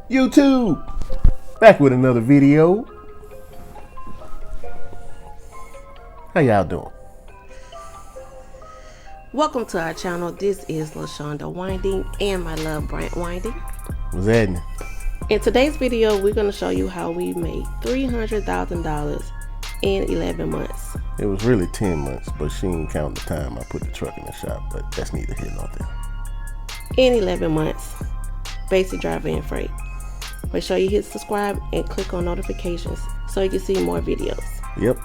YouTube, back with another video. How y'all doing? Welcome to our channel. This is LaShonda Winding and my love Brant Winding. What's happening? In today's video, we're going to show you how we made $300,000 in 11 months. It was really 10 months, but she didn't count the time I put the truck in the shop, but that's neither here nor there. In 11 months, basic driver and freight. Make sure you hit subscribe and click on notifications so you can see more videos. Yep.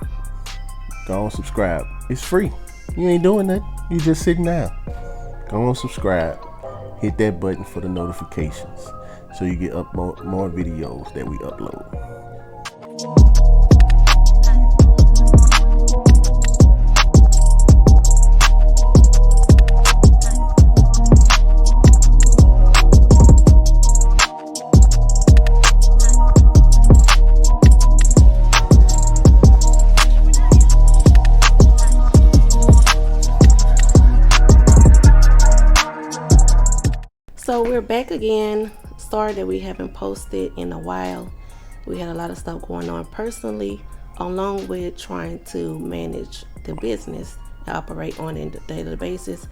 Go on, subscribe. It's free. You ain't doing that. You just sitting down. Go on, subscribe. Hit that button for the notifications so you get up more videos that we upload. So we're back again. Sorry that we haven't posted in a while. We had a lot of stuff going on personally, along with trying to manage the business and operate on a daily basis,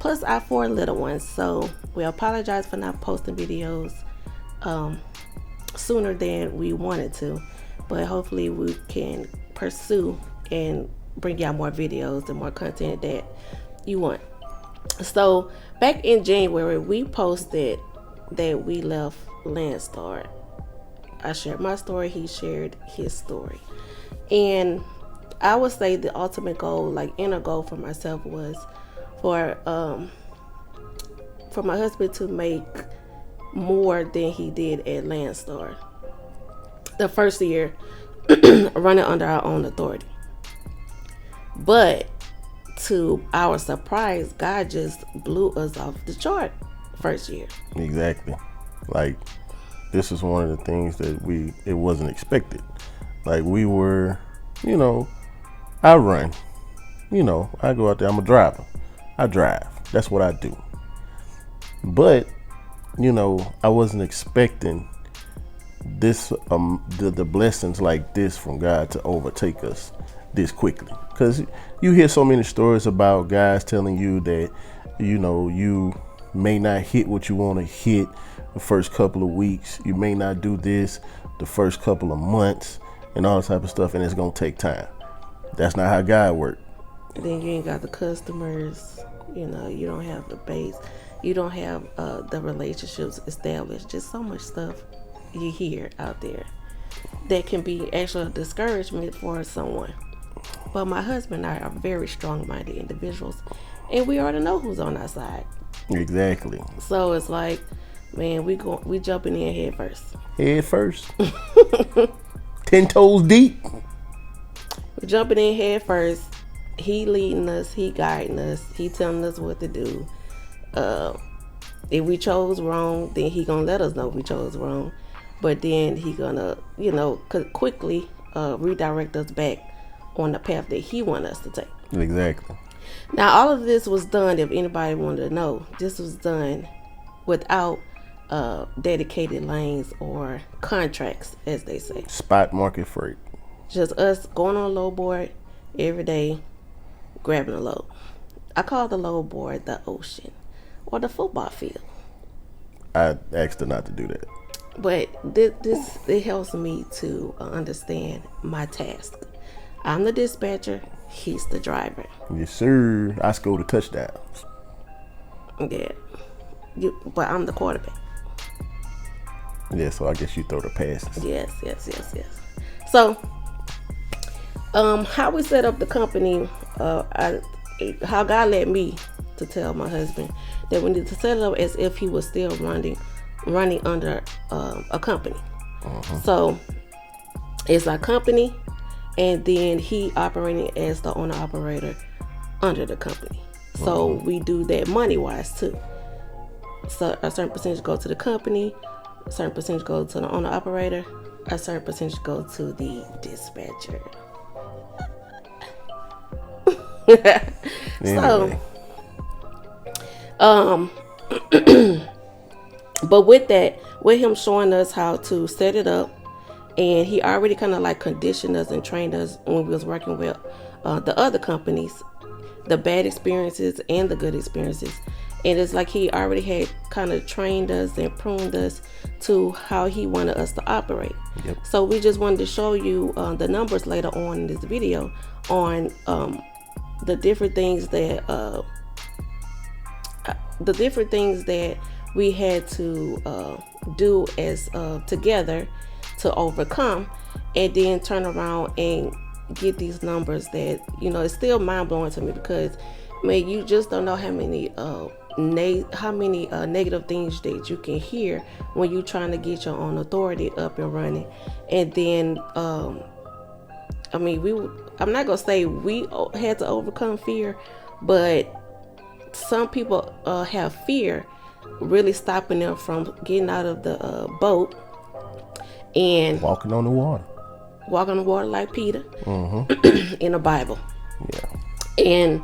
plus our 4 little ones. So we apologize for not posting videos sooner than we wanted to, but hopefully we can pursue and bring y'all more videos and more content that you want. So back in January, we posted that we left Landstar. I shared my story, he shared his story. And I would say the ultimate goal, like inner goal for myself, was for my husband to make more than he did at Landstar the first year running under our own authority. But to our surprise, God just blew us off the chart first year. Exactly. Like, this is one of the things that it wasn't expected. Like, we were, I run. I go out there, I'm a driver. I drive. That's what I do. But, I wasn't expecting this, the blessings like this from God to overtake us this quickly. Because you hear so many stories about guys telling you that, you may not hit what you want to hit the first couple of weeks. You may not do this the first couple of months and all that type of stuff, and it's going to take time. That's not how God works. Then you ain't got the customers, you don't have the base. You don't have the relationships established. Just so much stuff you hear out there that can be actually a discouragement for someone. But my husband and I are very strong-minded individuals, and we already know who's on our side. Exactly. So it's like, man, we jumping in head first. Head first. 10 toes deep. We're jumping in head first. He leading us. He guiding us. He telling us what to do. If we chose wrong, then he gonna let us know we chose wrong. But then he gonna, quickly redirect us back on the path that he want us to take. Exactly. Now, all of this was done, if anybody wanted to know, this was done without dedicated lanes or contracts, as they say. Spot market freight. Just us going on a load board every day, grabbing a load. I call the load board the ocean or the football field. I asked her not to do that. But it helps me to understand my task. I'm the dispatcher. He's the driver. Yes, sir. I scored the touchdowns. Yeah. But I'm the quarterback. Yeah, so I guess you throw the passes. Yes. So, how we set up the company, how God led me to tell my husband that we need to set it up as if he was still running under a company. So, it's our company, and then he operating as the owner operator under the company. So we do that money wise too. So a certain percentage go to the company, a certain percentage go to the owner operator, a certain percentage go to the dispatcher. Anyway. So But with that, with him showing us how to set it up, and he already kind of like conditioned us and trained us when we was working with the other companies, the bad experiences and the good experiences. And it's like he already had kind of trained us and pruned us to how he wanted us to operate. Yep. So we just wanted to show you the numbers later on in this video on the different things that we had to do as together to overcome, and then turn around and get these numbers that, you know, it's still mind-blowing to me, because man, you just don't know how many negative things that you can hear when you're trying to get your own authority up and running. And then I mean, I'm not gonna say we had to overcome fear, but some people have fear really stopping them from getting out of the boat and Walking on the water like Peter Mm-hmm. in the Bible. Yeah. And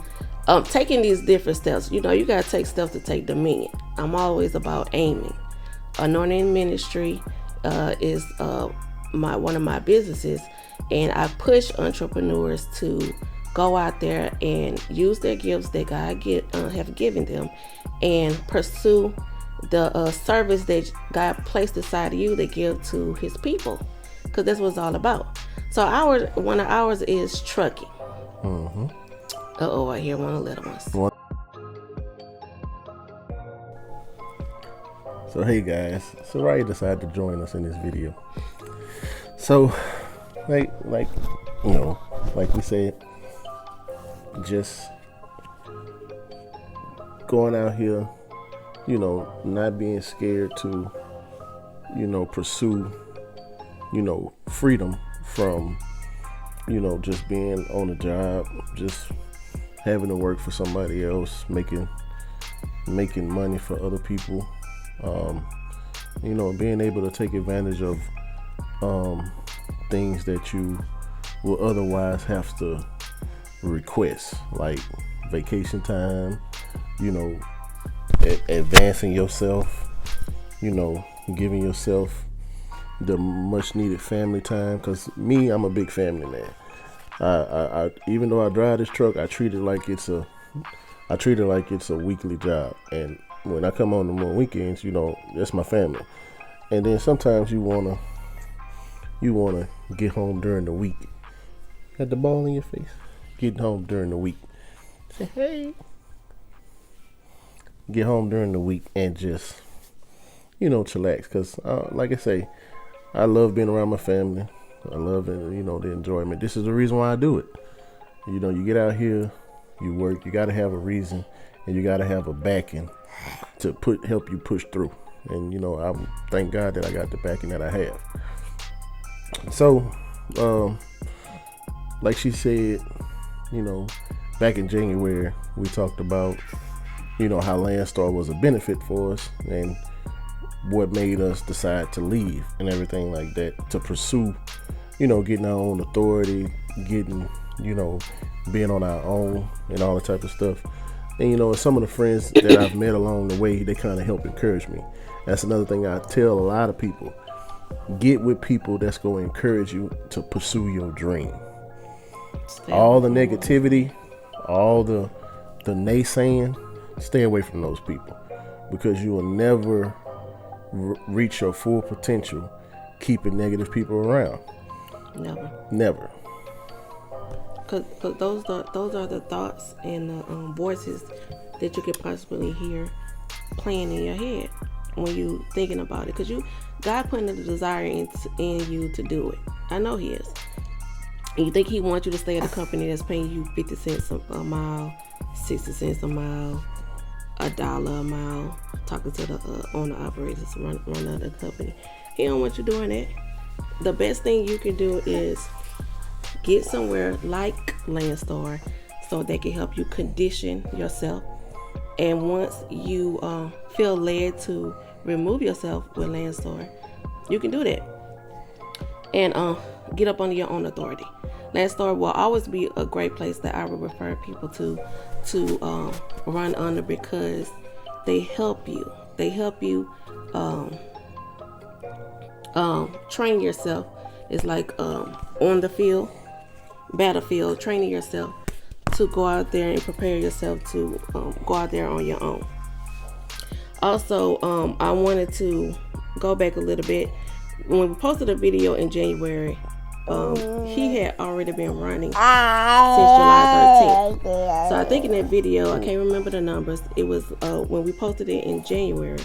taking these different steps, you know, you gotta take steps to take dominion. I'm always about aiming. Anointing Ministry is one of my businesses, and I push entrepreneurs to go out there and use their gifts that God have given them, and pursue the service that God placed inside of you to give to His people, because that's what it's all about. So one of ours is trucking. Mm-hmm. I hear one of the little ones. So hey guys, Soraya decided to join us in this video. So like you know, like we said, just going out here, you know, not being scared to, you know, pursue, you know, freedom from, you know, just being on a job, just having to work for somebody else, making money for other people, you know, being able to take advantage of things that you will otherwise have to request, like vacation time, you know, advancing yourself, you know, giving yourself the much needed family time. Because me, I'm a big family man. I even though I drive this truck, I treat it like it's a weekly job. And when I come on the weekends, you know, that's my family. And then sometimes you wanna get home during the week. Got the ball in your face. Getting home during the week. Say hey. Get home during the week and just, you know, chillax. Because like I say, I love being around my family. I love, you know, the enjoyment. This is the reason why I do it. You know, you get out here, you work, you got to have a reason, and you got to have a backing to help you push through. And, you know, I thank God that I got the backing that I have. So, like she said, you know, back in January, we talked about, you know, how Landstar was a benefit for us and what made us decide to leave and everything like that, to pursue, you know, getting our own authority, getting, you know, being on our own and all that type of stuff. And, you know, some of the friends that I've met along the way, they kind of help encourage me. That's another thing I tell a lot of people. Get with people that's going to encourage you to pursue your dream. All the negativity, all the naysaying, stay away from those people, because you will never reach your full potential keeping negative people around. Never. Because those are the thoughts and the voices that you could possibly hear playing in your head when you thinking about it. Because God putting the desire in you to do it. I know He is. And you think He wants you to stay at a company that's paying you 50 cents a mile, 60 cents a mile, $1 a mile, talking to the owner operators run out the company. He don't want you doing that. The best thing you can do is get somewhere like Landstar so they can help you condition yourself. And once you feel led to remove yourself with Landstar, you can do that. And get up under your own authority. Landstar will always be a great place that I would refer people to run under, because they help you. They help you train yourself. It's like on the field, battlefield, training yourself to go out there and prepare yourself to go out there on your own. Also, I wanted to go back a little bit. When we posted a video in January, he had already been running since July 13th. So I think in that video, I can't remember the numbers. It was when we posted it in January,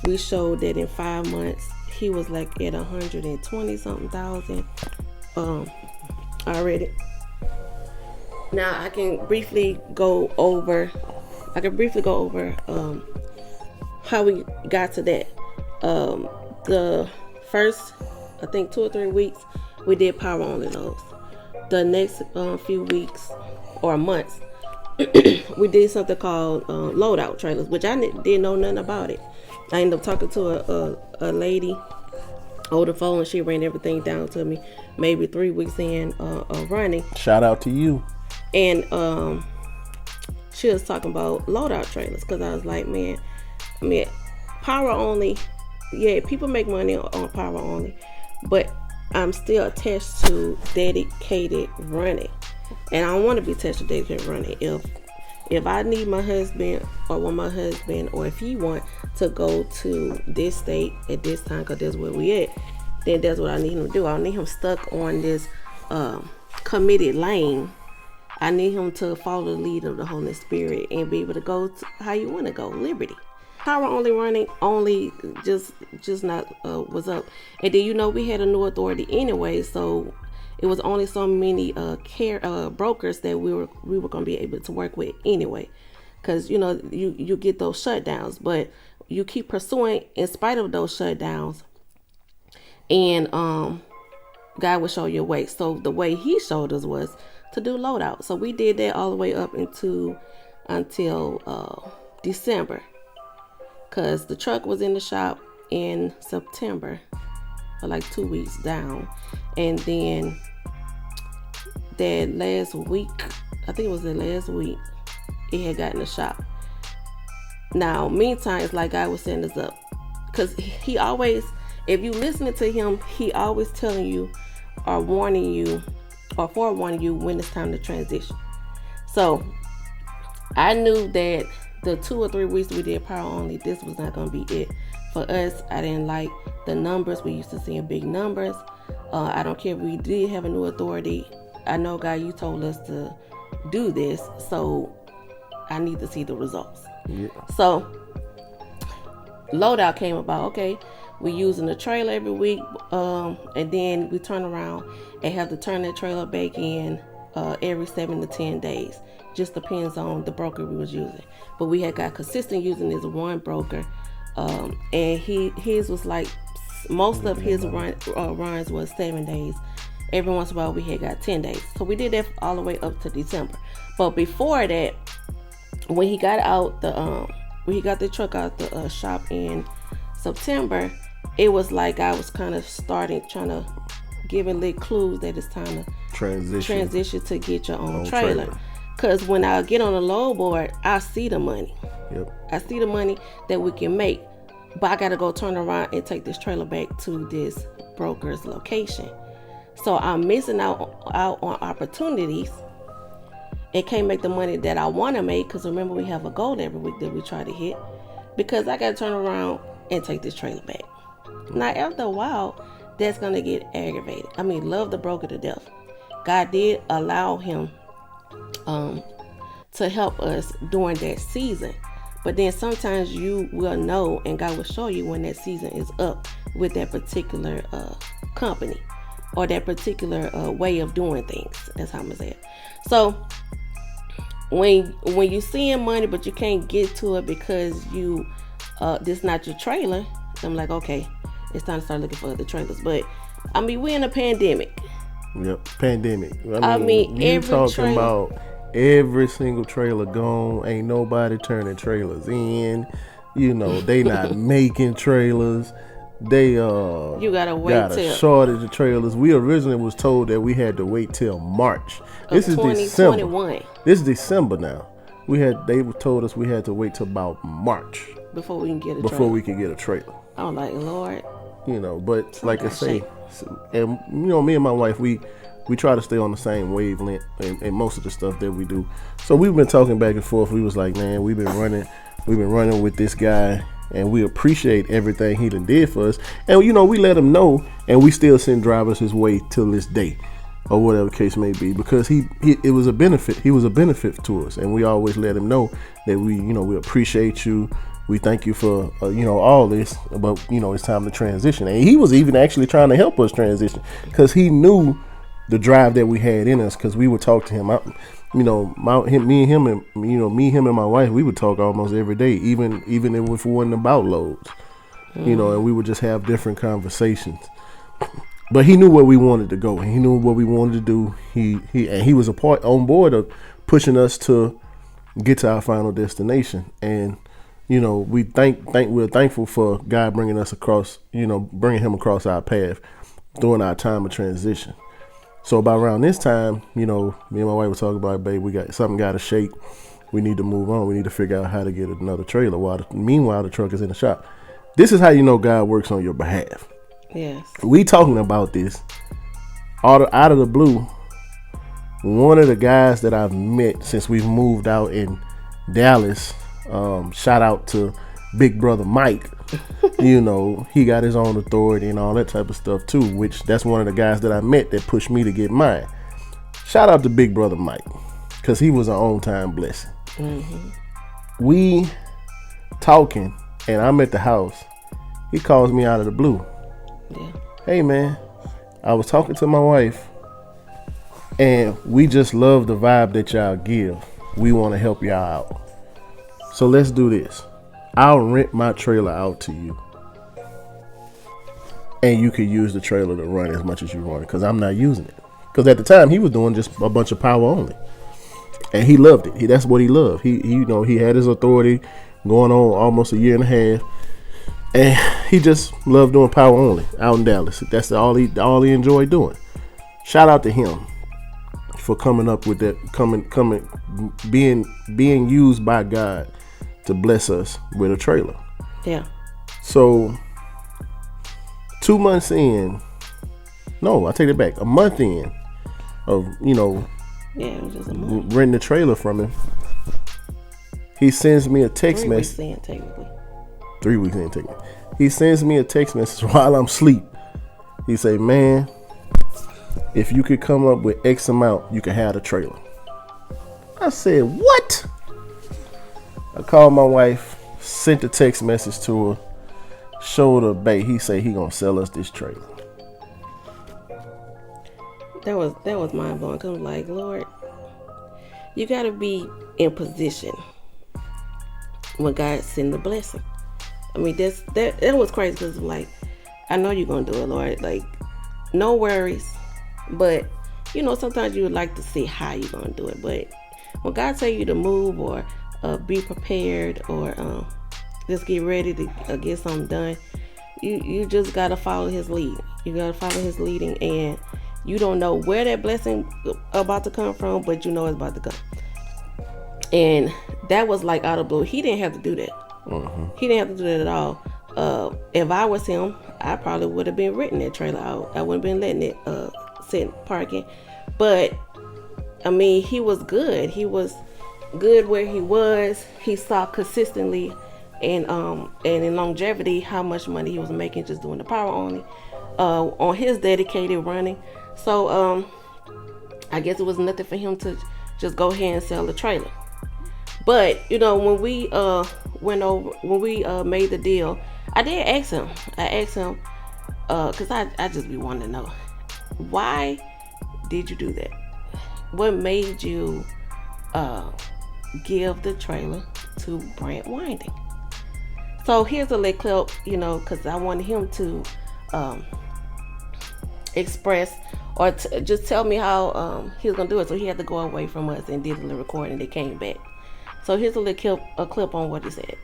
we showed that in 5 months, he was like at 120 something thousand already. Now I can briefly go over how we got to that. The first, I think 2 or 3 weeks, we did power only loads. The next few weeks or months, we did something called loadout trailers, which I didn't know nothing about it. I ended up talking to a lady over the phone, and she ran everything down to me. Maybe 3 weeks in of running. Shout out to you. And she was talking about loadout trailers, because I was like, man, I mean, power only, yeah, people make money on power only, but I'm still attached to dedicated running, and I don't want to be attached to dedicated running. If I need my husband, or want my husband, or if he want to go to this state at this time, because that's where we at, then that's what I need him to do. I don't need him stuck on this committed lane. I need him to follow the lead of the Holy Spirit and be able to go to how you want to go, liberty. Power only running only just not was up. And then we had a new authority anyway, so it was only so many brokers that we were going to be able to work with anyway, because you get those shutdowns, but you keep pursuing in spite of those shutdowns, and God will show you a way. So the way He showed us was to do loadout. So we did that all the way up until December. Because the truck was in the shop in September, for like 2 weeks down. And then that last week, I think it was the last week, it had got in the shop. Now, meantime, it's like God was setting us up. Because He always, if you listening to Him, He always telling you or warning you or forewarning you when it's time to transition. So I knew that the 2 or 3 weeks we did power only, this was not going to be it for us. I didn't like the numbers. We used to seeing big numbers. I don't care if we did have a new authority. I know, God, you told us to do this, so I need to see the results. Yeah. So loadout came about. Okay, we using the trailer every week, and then we turn around and have to turn that trailer back in every 7 to 10 days. Just depends on the broker we was using. But we had got consistent using this one broker, and his was like, most of his runs was 7 days. Every once in a while we had got 10 days. So we did that all the way up to December. But before that, when he got out when he got the truck out the shop in September, it was like I was kind of trying to give it little clues that it's time to transition to get your own trailer. Because when I get on the load board, I see the money. Yep. I see the money that we can make. But I got to go turn around and take this trailer back to this broker's location. So I'm missing out on opportunities and can't make the money that I want to make. Because remember, we have a goal every week that we try to hit. Because I got to turn around and take this trailer back. Now, after a while, that's going to get aggravated. I mean, love the broker to death. God did allow him to help us during that season, but then sometimes you will know, and God will show you when that season is up with that particular company or that particular way of doing things. That's how I'm gonna say it. So when you seeing money but you can't get to it because you this not your trailer, I'm like, okay, it's time to start looking for other trailers. But I mean, we're in a pandemic. Yep, pandemic. I mean you every talking trailer, about every single trailer gone. Ain't nobody turning trailers in. They not making trailers. They you gotta wait got a shortage of trailers. We originally was told that we had to wait till March. This is December. This is December now. They told us we had to wait till about March before we can get a trailer. I was like, Lord. But like I say, shape. and me and my wife, we try to stay on the same wavelength in most of the stuff that we do. So we've been talking back and forth. We was like, man, we've been running with this guy, and we appreciate everything he done did for us. And we let him know, and we still send drivers his way till this day, or whatever the case may be, because it was a benefit. He was a benefit to us, and we always let him know that we appreciate you. We thank you for all this, but it's time to transition. And he was even actually trying to help us transition, because he knew the drive that we had in us, because we would talk to him. Me, him, and my wife, we would talk almost every day, even if it wasn't about loads, and we would just have different conversations. But he knew where we wanted to go, and he knew what we wanted to do. He was on board of pushing us to get to our final destination. And we're thankful for God bringing us across, bringing him across our path during our time of transition. So about around this time, me and my wife were talking about, babe, we got something got to shake. We need to move on. We need to figure out how to get another trailer. Meanwhile, the truck is in the shop. This is how God works on your behalf. Yes. We talking about this out of the blue. One of the guys that I've met since we've moved out in Dallas, shout out to Big Brother Mike. He got his own authority and all that type of stuff too, which that's one of the guys that I met that pushed me to get mine. Shout out to Big Brother Mike, because he was an on-time blessing. Mm-hmm. We talking, and I'm at the house. He calls me out of the blue. Yeah. Hey man, I was talking to my wife, and we just love the vibe that y'all give. We want to help y'all out. So let's do this. I'll rent my trailer out to you, and you can use the trailer to run as much as you want, because I'm not using it. Because at the time he was doing just a bunch of power only, and he loved it. That's what he loved. He had his authority going on almost a year and a half, and he just loved doing power only out in Dallas. That's all he enjoyed doing. Shout out to him for coming up with that, being used by God to bless us with a trailer. Yeah. So 2 months in, no, I take it back. A month in of it was just a month. renting the trailer from him, he sends me a text message. 3 weeks in, technically. 3 weeks in, technically. He sends me a text message while I'm asleep. He say, man, if you could come up with X amount, you can have the trailer. I said, what? I called my wife, sent a text message to her, showed her, babe, he say he gonna sell us this trailer. That was mind blowing. Cause I'm like, Lord, you gotta be in position when God send the blessing. I mean, that was crazy, because like, I know you're gonna do it, Lord. Like, no worries. But sometimes you would like to see how you're gonna do it. But when God tell you to move, or be prepared, or just get ready to get something done, you just gotta follow his lead. You gotta follow his leading, and you don't know where that blessing about to come from, but it's about to come. And that was like out of blue. He didn't have to do that. Mm-hmm. He didn't have to do that at all. If I was him, I probably would have been renting that trailer out. I wouldn't have been letting it sit parking. But I mean, he was good. He was good where he was. He saw consistently and in longevity how much money he was making just doing the power only on his dedicated running. So I guess it was nothing for him to just go ahead and sell the trailer. But when we made the deal, I did ask him. I asked him because I just be wanting to know, why did you do that? What made you give the trailer to Brent Winding? So here's a little clip, because I wanted him to express or just tell me how he was gonna do it. So he had to go away from us and did a little recording. They came back. So here's a clip on what he said.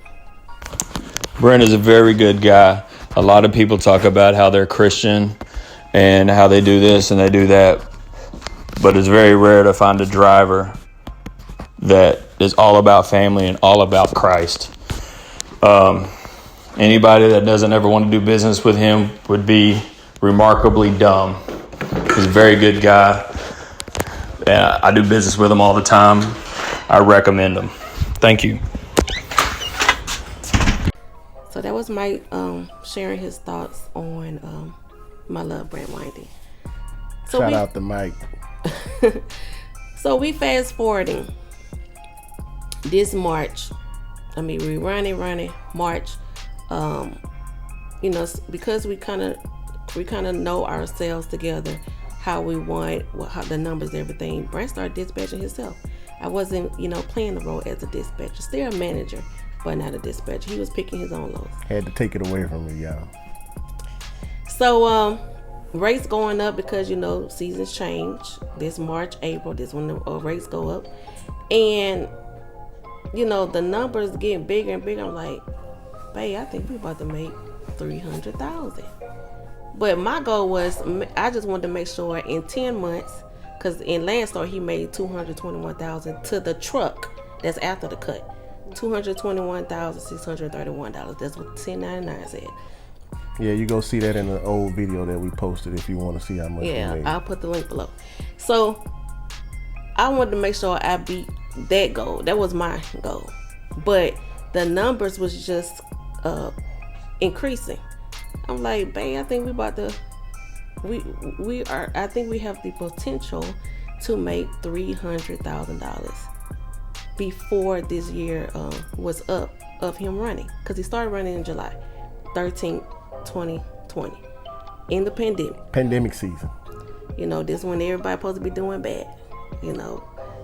Brent is a very good guy. A lot of people talk about how they're Christian and how they do this and they do that, but it's very rare to find a driver that is all about family and all about Christ. Anybody that doesn't ever want to do business with him would be remarkably dumb. He's a very good guy. I do business with him all the time. I recommend him. Thank you. So that was Mike sharing his thoughts on my love brand winding. So Shout out to Mike. So we fast forwarding this March. I mean, we running March. Because we kind of know ourselves together, how we want, how the numbers, everything. Brent started dispatching himself. I wasn't, playing the role as a dispatcher. Still a manager, but not a dispatcher. He was picking his own loads. Had to take it away from me, y'all. So, rates going up because, seasons change. This March, April, this when the rates go up. And, the numbers getting bigger and bigger. I'm like, babe, I think we about to make $300,000. But my goal was, I just wanted to make sure in 10 months, because in Landstar he made $221,000 to the truck. That's after the cut. $221,631. That's what 1099 said. Yeah, you go see that in the old video that we posted if you want to see how much we made. I'll put the link below. So I wanted to make sure I beat that goal. That was my goal. But the numbers was just increasing. I'm like, babe, I think we about to I think we have the potential to make $300,000 before this year was up of him running, because he started running in July 13th, 2020, in the pandemic season. This when everybody supposed to be doing bad.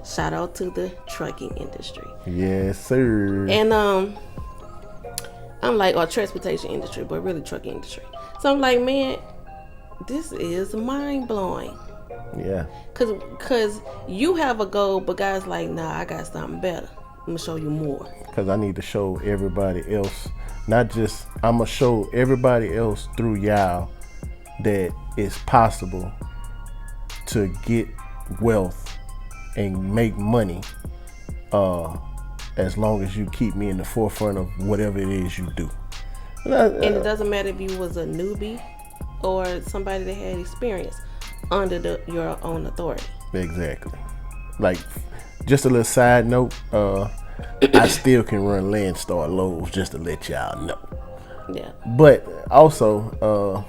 Shout out to the trucking industry. Yes, sir. And I'm like, or transportation industry, but really trucking industry. So I'm like, man, this is mind blowing. Yeah. Cause you have a goal, but guys like, nah, I got something better. I'm gonna show you more. Because I need to show everybody else, I'm gonna show everybody else through y'all that it's possible to get wealth and make money as long as you keep me in the forefront of whatever it is you do. And it doesn't matter if you was a newbie or somebody that had experience under your own authority. Exactly. Like, just a little side note, I still can run Landstar loads, just to let y'all know. Yeah. But also,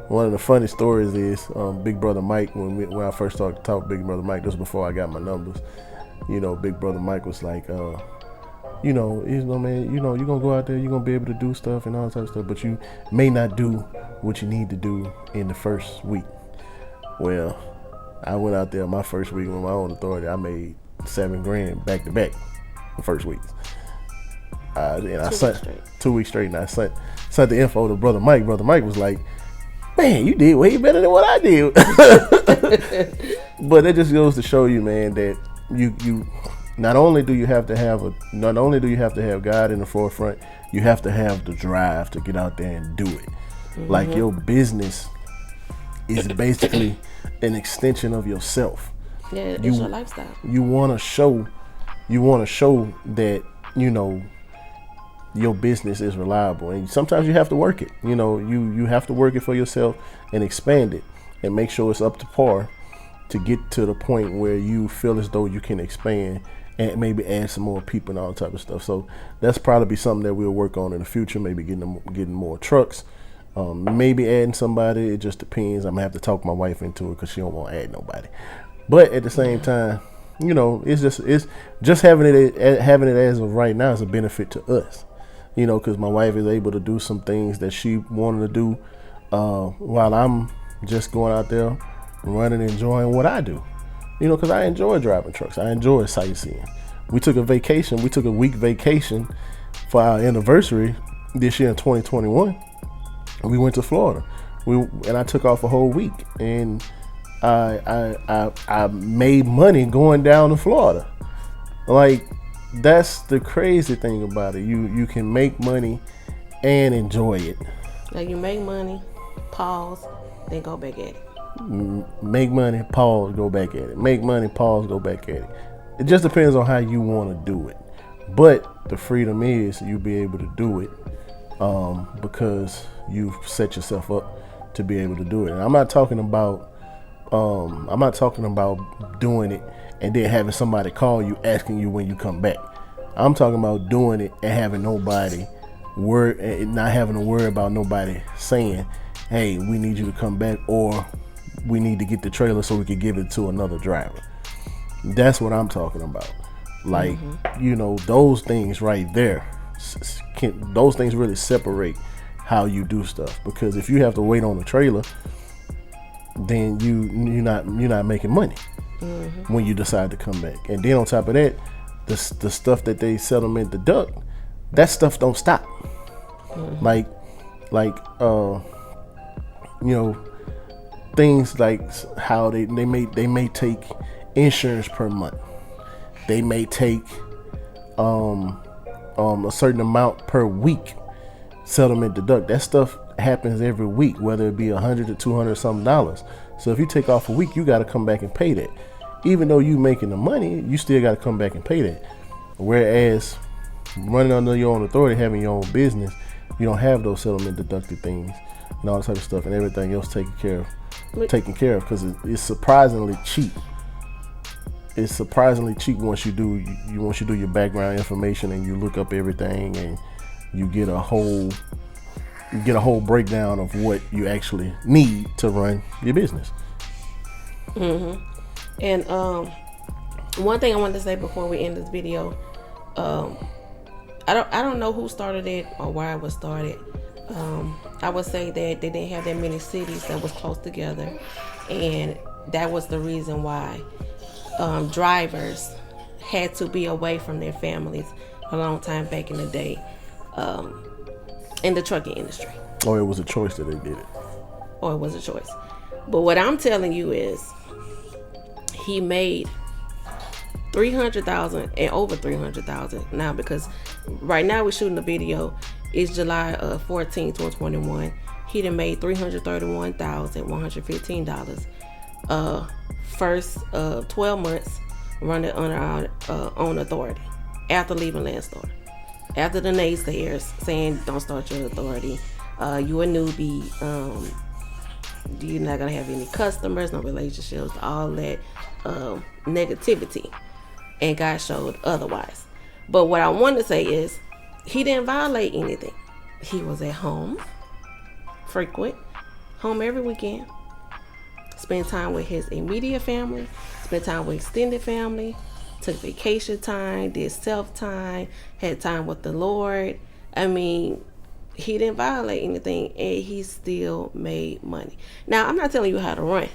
one of the funny stories is Big Brother Mike, when I first started to talk to Big Brother Mike, this was before I got my numbers. Big Brother Mike was like, man, you're gonna go out there, you're gonna be able to do stuff and all that type of stuff, but you may not do what you need to do in the first week. Well, I went out there my first week with my own authority. I made $7,000 back to back the first week. And I sent 2 weeks straight, and I sent the info to Brother Mike. Brother Mike was like, man, you did way better than what I did. But it just goes to show you, man, that you not only do you have to have God in the forefront, you have to have the drive to get out there and do it. Mm-hmm. Like, your business is basically an extension of yourself. Yeah, it's your lifestyle. You want to show that your business is reliable, and sometimes you have to work it. You have to work it for yourself and expand it and make sure it's up to par to get to the point where you feel as though you can expand and maybe add some more people and all that type of stuff. So that's probably something that we'll work on in the future. Maybe getting more trucks, maybe adding somebody. It just depends. I'm gonna have to talk my wife into it because she don't want to add nobody. But at the same time, it's just having it as of right now is a benefit to us. Because my wife is able to do some things that she wanted to do while I'm just going out there running and enjoying what I do. Because I enjoy driving trucks. I enjoy sightseeing. We took a week vacation for our anniversary this year in 2021. We went to Florida. And I took off a whole week, and I made money going down to Florida. Like, that's the crazy thing about it. You can make money and enjoy it. Like, you make money, pause, then go back at it. Make money, pause, go back at it. Make money, pause, go back at it. It just depends on how you want to do it. But the freedom is you be able to do it because you've set yourself up to be able to do it. And I'm not talking about doing it and then having somebody call you asking you when you come back. I'm talking about doing it and having nobody not having to worry about nobody saying, hey, we need you to come back, or we need to get the trailer so we can give it to another driver. That's what I'm talking about. Like, those things right there, those things really separate how you do stuff. Because if you have to wait on the trailer, then you're not making money when you decide to come back. And then on top of that, the stuff that they settlement deduct, that stuff don't stop. Like things like how they may take insurance per month. They may take a certain amount per week settlement deduct. That stuff happens every week, whether it be $100 to $200 something dollars. So if you take off a week, you got to come back and pay that. Even though you making the money, you still got to come back and pay that. Whereas running under your own authority, having your own business, you don't have those settlement deducted things and all that type of stuff, and everything else taken care of because it's surprisingly cheap. It's surprisingly cheap once you do your background information and you look up everything and you get a whole breakdown of what you actually need to run your business. And one thing I wanted to say before we end this video, I don't know who started it or why it was started. I would say that they didn't have that many cities that was close together, and that was the reason why drivers had to be away from their families a long time back in the day, in the trucking industry. Or it was a choice that they did it. Or it was a choice. But what I'm telling you is, he made $300,000 and over $300,000 now, because right now we're shooting the video. It's July 14, 2021. He done made $331,115. First 12 months running under our own authority after leaving Landstar. After the naysayers saying don't start your authority, you a newbie, you're not gonna have any customers, no relationships, all that negativity, and God showed otherwise. But what I want to say is, he didn't violate anything. He was at home, frequent, home every weekend, spend time with his immediate family, spend time with extended family, took vacation time, did self-time, had time with the Lord. I mean, he didn't violate anything, and he still made money. Now, I'm not telling you how to run,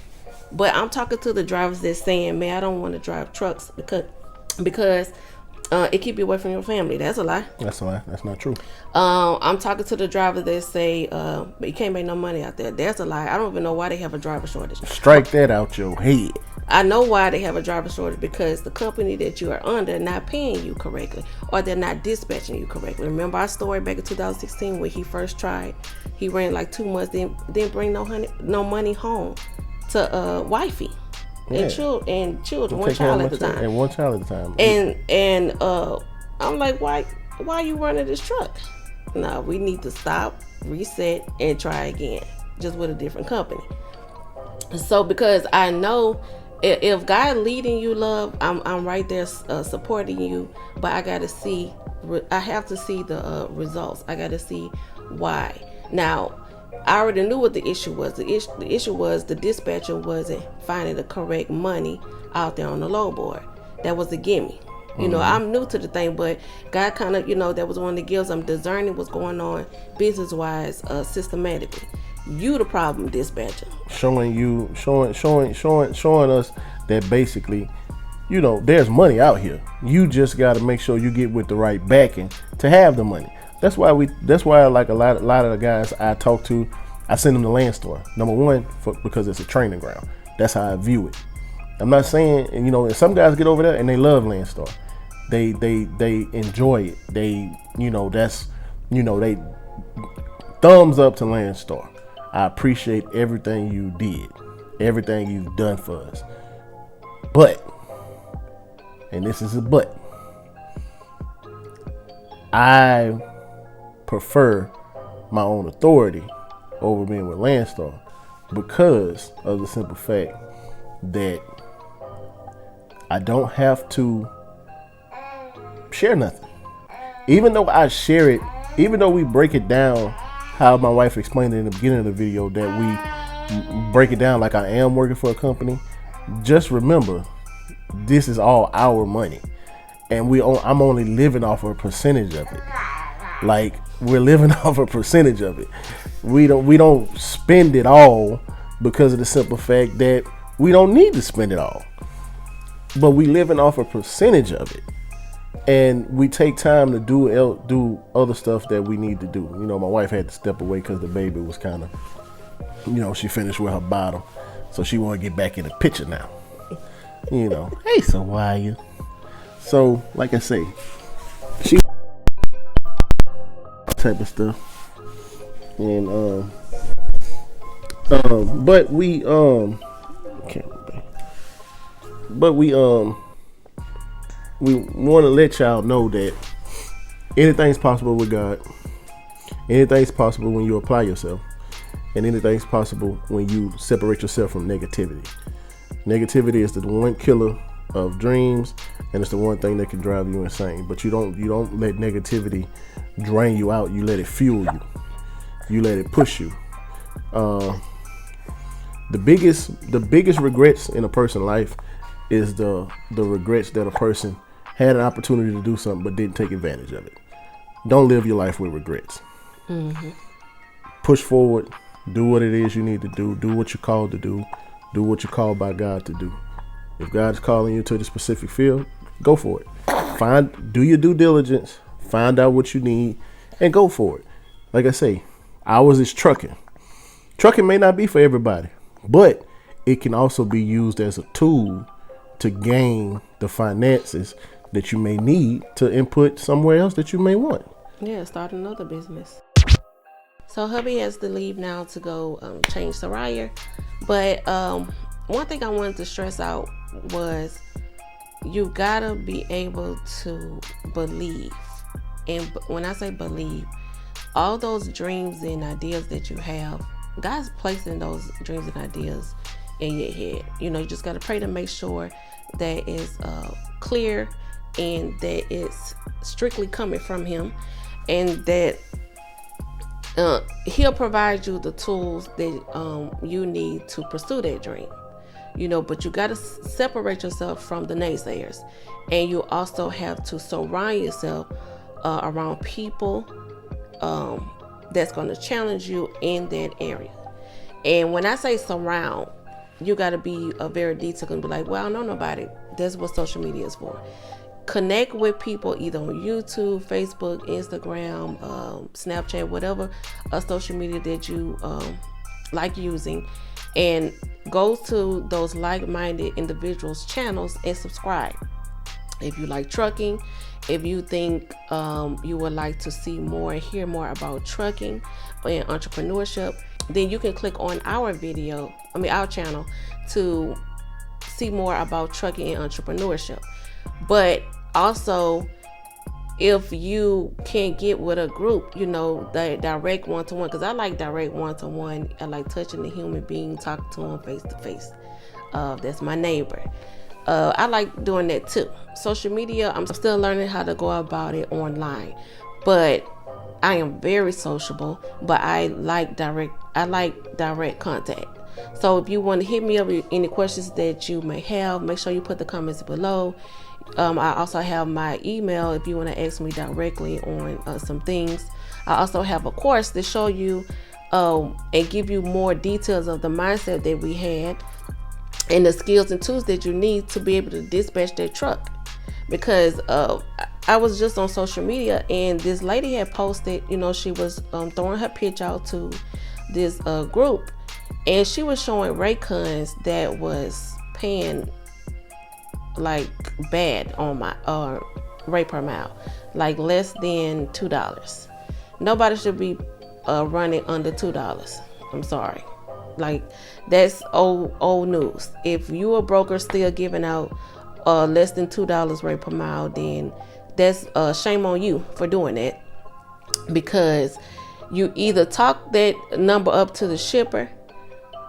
but I'm talking to the drivers that's saying, man, I don't want to drive trucks because it keep you away from your family. That's a lie. That's a lie. That's not true. I'm talking to the drivers that say, but you can't make no money out there. That's a lie. I don't even know why they have a driver shortage. Strike that out your head. I know why they have a driver shortage, because the company that you are under not paying you correctly, or they're not dispatching you correctly. Remember our story back in 2016 when he first tried? He ran like 2 months, didn't bring no money home to wifey. And children, one child at a time. And one child at a time. And I'm like, why are you running this truck? No, we need to stop, reset, and try again, just with a different company. So because I know if God leading you, love, I'm right there supporting you, but I have to see the results. I got to see why. Now, I already knew what the issue was. The issue was the dispatcher wasn't finding the correct money out there on the low board. That was a gimme. You know, I'm new to the thing, but God kind of, that was one of the gifts. I'm discerning what's going on business-wise, systematically. You the problem, dispatcher. Showing us that basically, there's money out here. You just got to make sure you get with the right backing to have the money. That's why like a lot of the guys I talk to, I send them to Landstar. Number one, because it's a training ground. That's how I view it. I'm not saying, and some guys get over there and they love Landstar. They enjoy it. They thumbs up to Landstar. I appreciate everything you did, everything you've done for us. But, and this is a but, I prefer my own authority over being with Landstar because of the simple fact that I don't have to share nothing. Even though I share it, even though we break it down how my wife explained it in the beginning of the video, that we break it down like I am working for a company, just remember, this is all our money. And I'm only living off a percentage of it. Like, we're living off a percentage of it. We don't spend it all because of the simple fact that we don't need to spend it all. But we living off a percentage of it. And we take time to do other stuff that we need to do. You know, my wife had to step away because the baby was kind of, you know, she finished with her bottom. So she want to get back in the picture now. You know, hey, so why are you? So, like I say, she type of stuff. And, but we want to let y'all know that anything's possible with God. Anything's possible when you apply yourself. And anything's possible when you separate yourself from negativity. Negativity is the one killer of dreams, and it's the one thing that can drive you insane. But you don't let negativity drain you out. You let it fuel you. You let it push you. The biggest regrets in a person's life is the regrets that a person had an opportunity to do something but didn't take advantage of it. Don't live your life with regrets. Mm-hmm. Push forward. Do what it is you need to do. Do what you're called to do. Do what you're called by God to do. If God's calling you to the specific field, go for it. Do your due diligence. Find out what you need and go for it. Like I say, ours is trucking. Trucking may not be for everybody, but it can also be used as a tool to gain the finances that you may need to input somewhere else that you may want. Yeah, start another business. So hubby has to leave now to go change Soraya. But one thing I wanted to stress out was you gotta be able to believe. And when I say believe, all those dreams and ideas that you have, God's placing those dreams and ideas in your head. You know, you just gotta pray to make sure that it's clear and that it's strictly coming from Him, and that He'll provide you the tools that you need to pursue that dream. You know, but you got to separate yourself from the naysayers, and you also have to surround yourself around people that's going to challenge you in that area. And when I say surround, you got to be very detailed and be like, well, I don't know nobody. That's what social media is for. Connect with people either on YouTube, Facebook, Instagram, Snapchat, whatever social media that you like using, and go to those like-minded individuals' channels and subscribe. If you like trucking, if you think you would like to see more and hear more about trucking and entrepreneurship, then you can click on our channel to see more about trucking and entrepreneurship. But also, if you can't get with a group, you know, the direct one-to-one, because I like direct one-to-one. I like touching the human being, talking to them face-to-face. That's my neighbor. I like doing that too. Social media, I'm still learning how to go about it online. But I am very sociable, but I like direct contact. So if you want to hit me up with any questions that you may have, make sure you put the comments below. I also have my email if you want to ask me directly on some things. I also have a course to show you and give you more details of the mindset that we had and the skills and tools that you need to be able to dispatch that truck. Because I was just on social media and this lady had posted, you know, she was throwing her pitch out to this group, and she was showing Raycons that was paying like bad on my rate per mile, like less than $2. Nobody should be running under $2. I'm sorry, like that's old news. If you a broker still giving out less than $2 rate per mile, then that's shame on you for doing that, because You either talk that number up to the shipper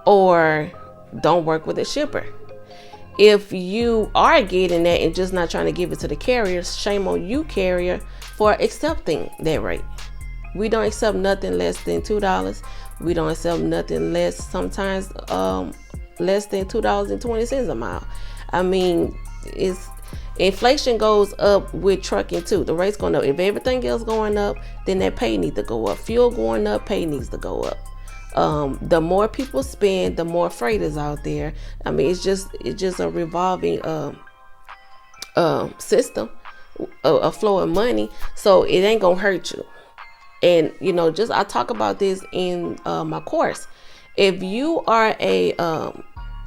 or don't work with the shipper. If you are getting that and just not trying to give it to the carrier, shame on you, carrier, for accepting that rate. We don't accept nothing less than $2. We don't accept nothing less, sometimes less than $2.20 a mile. I mean, inflation goes up with trucking too. The rate's going up. If everything else going up, then that pay needs to go up. Fuel going up, pay needs to go up. The more people spend, the more freight is out there. I mean, it's just a revolving system, a flow of money. So it ain't gonna hurt you. And I talk about this in my course. If you are a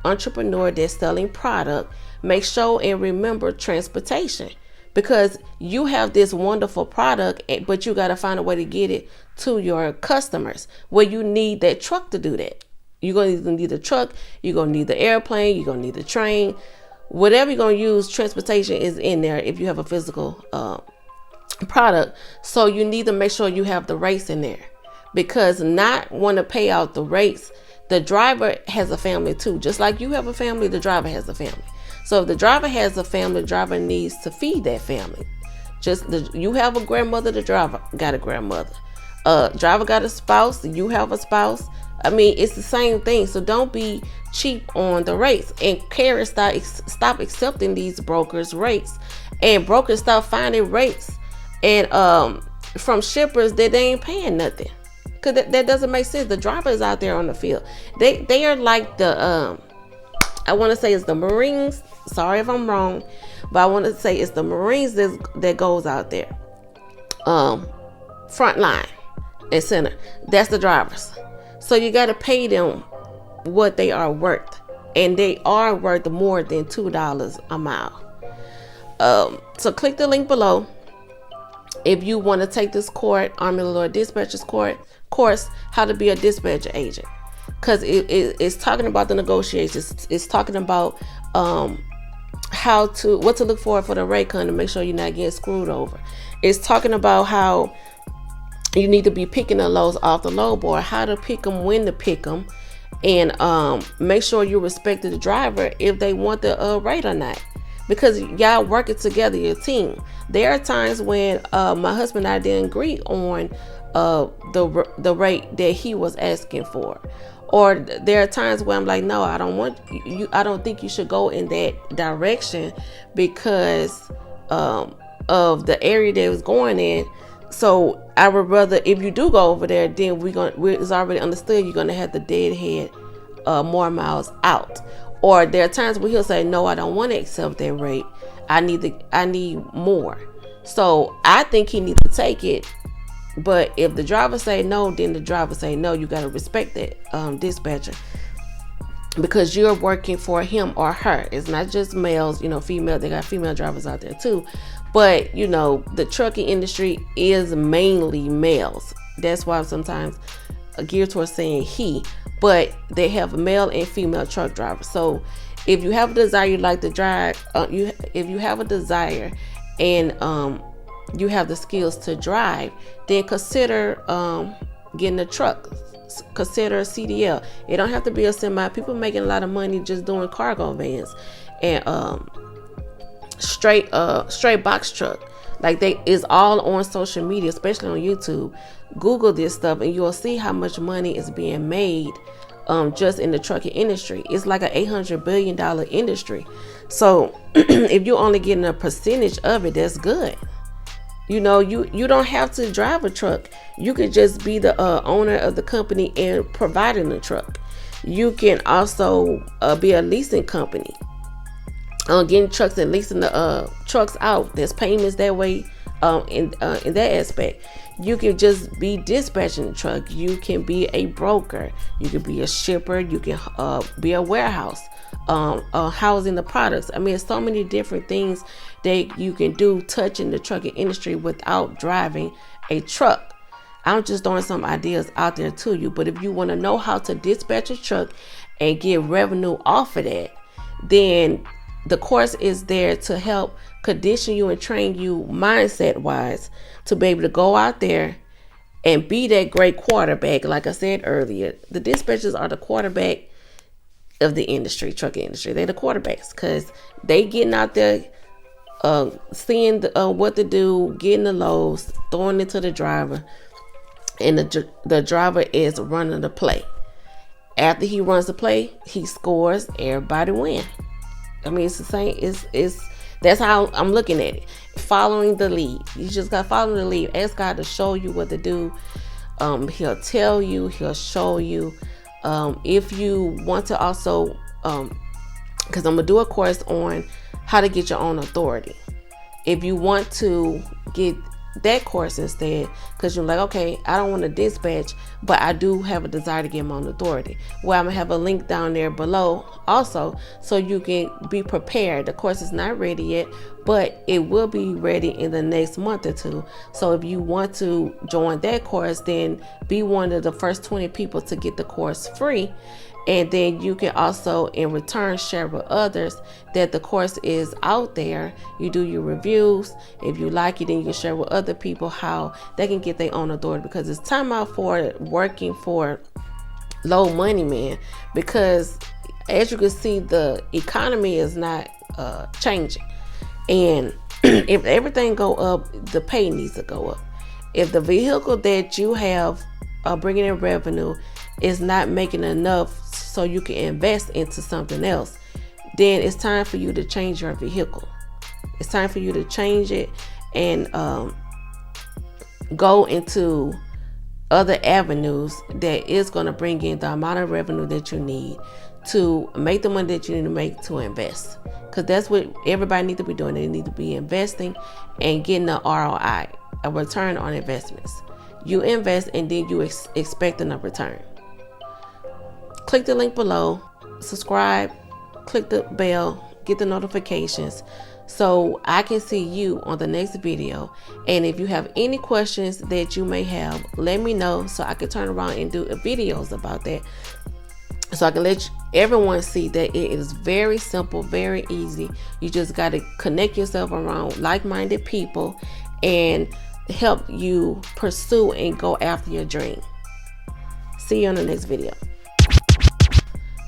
entrepreneur that's selling product, make sure and remember transportation, because you have this wonderful product, but you got to find a way to get it to your customers, where you need that truck to do that. You're going to need the truck, you're going to need the airplane, you're going to need the train, whatever you're going to use. Transportation is in there if you have a physical product. So you need to make sure you have the rates in there, because not want to pay out the rates. The driver has a family too. Just like you have a family, the driver has a family. So if the driver has a family, the driver needs to feed that family. You have a grandmother, the driver got a grandmother. Driver got a spouse, you have a spouse. I mean, it's the same thing. So don't be cheap on the rates. And carriers stop accepting these brokers' rates. And brokers stop finding rates and from shippers that they ain't paying nothing. Because that doesn't make sense. The driver is out there on the field. They are like the I want to say it's the Marines. Sorry if I'm wrong, but I want to say it's the Marines that goes out there. Front line and center. That's the drivers. So you got to pay them what they are worth. And they are worth more than $2 a mile. So click the link below if you want to take this course, Army of the Lord Dispatchers course, how to be a dispatcher agent. Because it's talking about the negotiations. It's talking about what to look for the rate cut to make sure you're not getting screwed over. It's talking about how you need to be picking the loads off the load board, how to pick them, when to pick them, and make sure you respect the driver if they want the rate or not. Because y'all working together, your team. There are times when my husband and I didn't agree on the rate that he was asking for. Or there are times where I'm like, no, I don't want you. I don't think you should go in that direction because of the area that it was going in. So I would rather, if you do go over there, then it's already understood you're gonna have the deadhead more miles out. Or there are times where he'll say, no, I don't want to accept that rate. I need more. So I think he needs to take it. But if the driver say no, then the driver say no. You got to respect that dispatcher, because you're working for him or her. It's not just males, female. They got female drivers out there too. But, the trucking industry is mainly males. That's why sometimes geared towards saying he, but they have male and female truck drivers. So if you have a desire, you like to drive, if you have a desire and you have the skills to drive, then consider getting a truck. Consider a CDL. It don't have to be a semi. People making a lot of money just doing cargo vans and straight box truck. Like is all on social media, especially on YouTube. Google this stuff and you'll see how much money is being made just in the trucking industry. It's like an $800 billion industry. So if you're only getting a percentage of it, that's good. You don't have to drive a truck. You could just be the owner of the company and providing the truck. You can also be a leasing company, getting trucks and leasing the trucks out. There's payments that way in that aspect. You can just be dispatching the truck. You can be a broker. You can be a shipper. You can be a warehouse, housing the products. I mean, there's so many different things that you can do touching the trucking industry without driving a truck. I'm just throwing some ideas out there to you. But if you want to know how to dispatch a truck and get revenue off of that, then the course is there to help condition you and train you mindset wise to be able to go out there and be that great quarterback. Like I said earlier, the dispatchers are the quarterback of the industry, trucking industry. They're the quarterbacks because they getting out there, seeing what to do, getting the loads, throwing it to the driver, and the driver is running the play. After he runs the play, he scores. Everybody win. I mean, it's the same. It's that's how I'm looking at it. Following the lead. You just got to follow the lead. Ask God to show you what to do. He'll tell you. He'll show you. If you want to also, because I'm going to do a course on how to get your own authority. If you want to get that course instead, because you're like, okay, I don't want to dispatch, but I do have a desire to get my own authority. Well, I'm gonna have a link down there below also, so you can be prepared. The course is not ready yet, but it will be ready in the next month or two. So if you want to join that course, then be one of the first 20 people to get the course free. And then you can also, in return, share with others that the course is out there. You do your reviews. If you like it, then you can share with other people how they can get their own authority. Because it's time out for working for low money, man. Because as you can see, the economy is not changing. And if everything go up, the pay needs to go up. If the vehicle that you have bringing in revenue is not making enough so you can invest into something else, then it's time for you to change your vehicle. It's time for you to change it and go into other avenues that is going to bring in the amount of revenue that you need to make the money that you need to make to invest. Because that's what everybody needs to be doing. They need to be investing and getting the ROI, a return on investments. You invest and then you expecting a return. Click the link below, subscribe, click the bell, get the notifications so I can see you on the next video. And if you have any questions that you may have, let me know so I can turn around and do videos about that. So I can let everyone see that it is very simple, very easy. You just got to connect yourself around like-minded people and help you pursue and go after your dream. See you on the next video.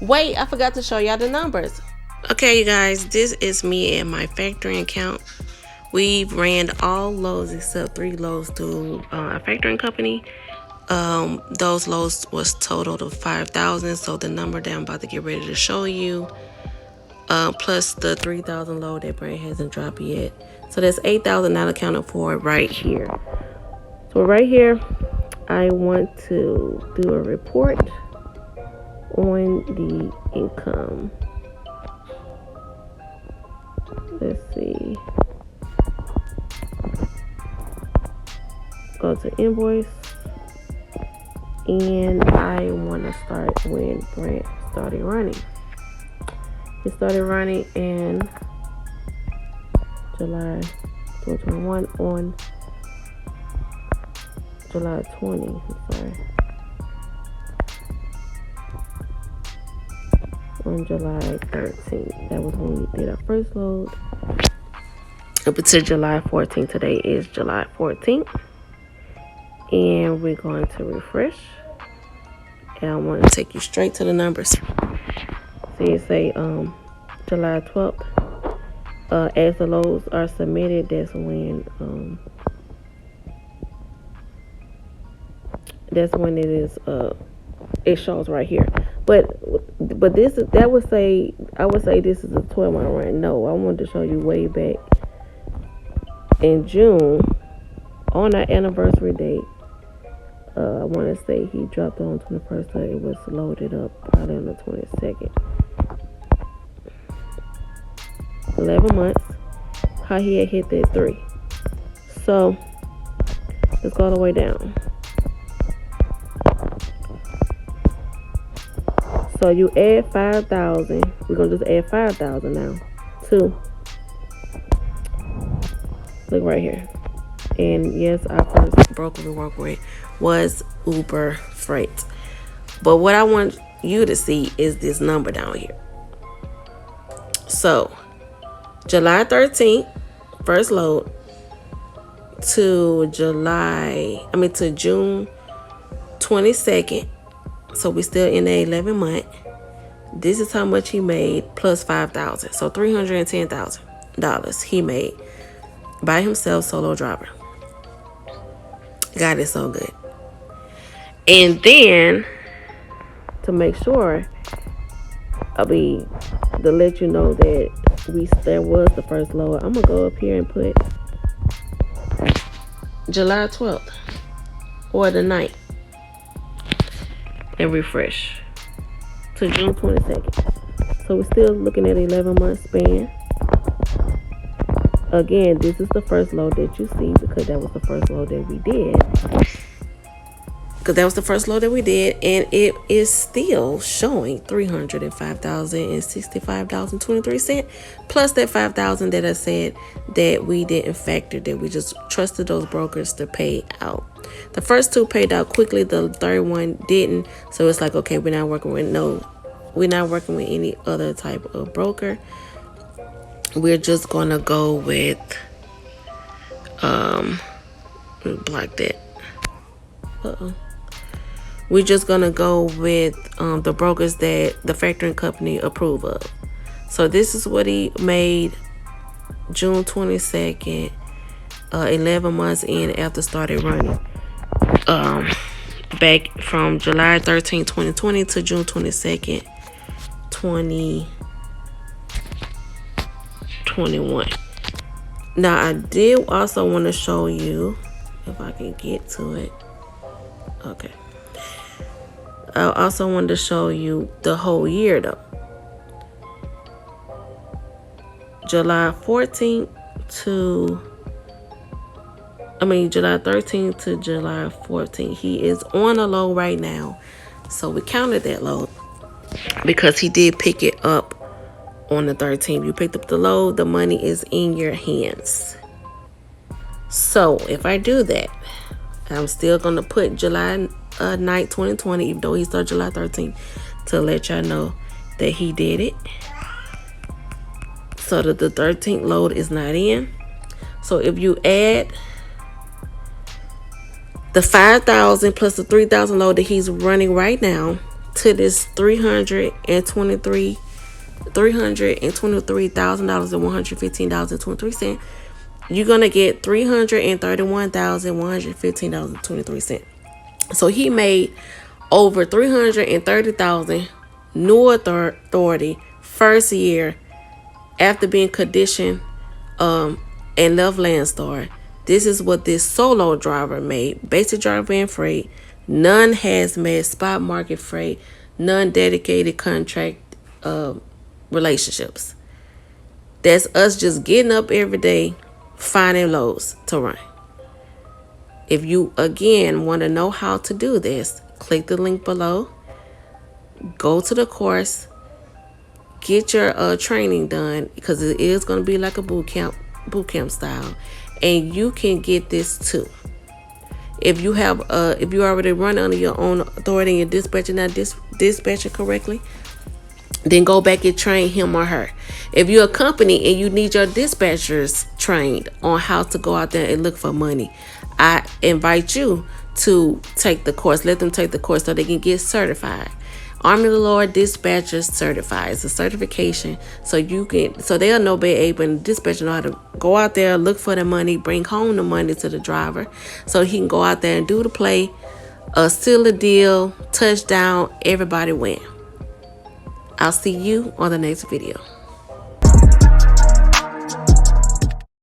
Wait, I forgot to show y'all the numbers. Okay, you guys, this is me and my factoring account. We've ran all loads except 3 loads through a factoring company. Those loads was totaled of 5,000. So the number that I'm about to get ready to show you, plus the 3,000 load that Brad hasn't dropped yet. So that's 8,000 not accounted for right here. So right here, I want to do a report on the income. Let's see. Go to invoice. And I want to start when Brent started running. He started running in July 2021 on July 20. I'm sorry. On July 13th. That was when we did our first load. Up until July 14th. Today is July 14th. And we're going to refresh. And I want to take you straight to the numbers. So you say July 12th. As the loads are submitted, that's when it is it shows right here. But this is I would say this is a 12-month run. No, I wanted to show you way back in June on our anniversary date. I want to say he dropped it on 21st, so it was loaded up probably on the 22nd. 11 months, how he had hit that 3. So let's go all the way down. So you add 5,000. We're gonna just add 5,000 now. 2. Look right here. And yes, our first broker we work with was Uber Freight. But what I want you to see is this number down here. So July 13th, first load, to June 22nd. So we still in the 11 month. This is how much he made plus $5,000. So $310,000 he made by himself, solo driver. God is so good. And then to make sure, to let you know that there was the first load, I'm gonna go up here and put July 12th or the 9th and refresh to June 22nd. So we're still looking at 11 month span. Again, this is the first load that you see because that was the first load that we did. And it is still showing $305,065.23 plus that $5,000 that I said that we didn't factor, that we just trusted those brokers to pay out. The first two paid out quickly, the third one didn't. So it's like, okay, we're not working with any other type of broker. We're just gonna go with block that. We're just gonna go with the brokers that the factoring company approve of. So this is what he made June 22nd, 11 months in after started running. Back from July 13, 2020 to June 22nd, 2021. Now I did also want to show you, if I can get to it. Okay. I also wanted to show you the whole year though. July 13th to July 14th. He is on a low right now. So we counted that load because he did pick it up on the 13th. You picked up the load, the money is in your hands. So if I do that, I'm still going to put July 9th, 2020, even though he started July 13th, to let y'all know that he did it. So that the 13th load is not in. So if you add the 5,000 plus the 3,000 load that he's running right now to this $323,115.23, you're gonna get $331,115.23. So he made over $330,000 new authority first year after being conditioned and left Landstar. This is what this solo driver made. Basic driver and freight, none hazmat, spot market freight, none dedicated contract relationships. That's us just getting up every day, finding loads to run. If you, again, want to know how to do this, click the link below. Go to the course. Get your training done because it is going to be like a boot camp style. And you can get this too. If you already run under your own authority and you're dispatching, not dispatching correctly, then go back and train him or her. If you're a company and you need your dispatchers trained on how to go out there and look for money, I invite you to take the course. Let them take the course so they can get certified. Army of the Lord Dispatchers Certified. It's a certification so they'll know, be able, and dispatcher know how to go out there, look for the money, bring home the money to the driver so he can go out there and do the play, seal the deal, touchdown, everybody win. I'll see you on the next video.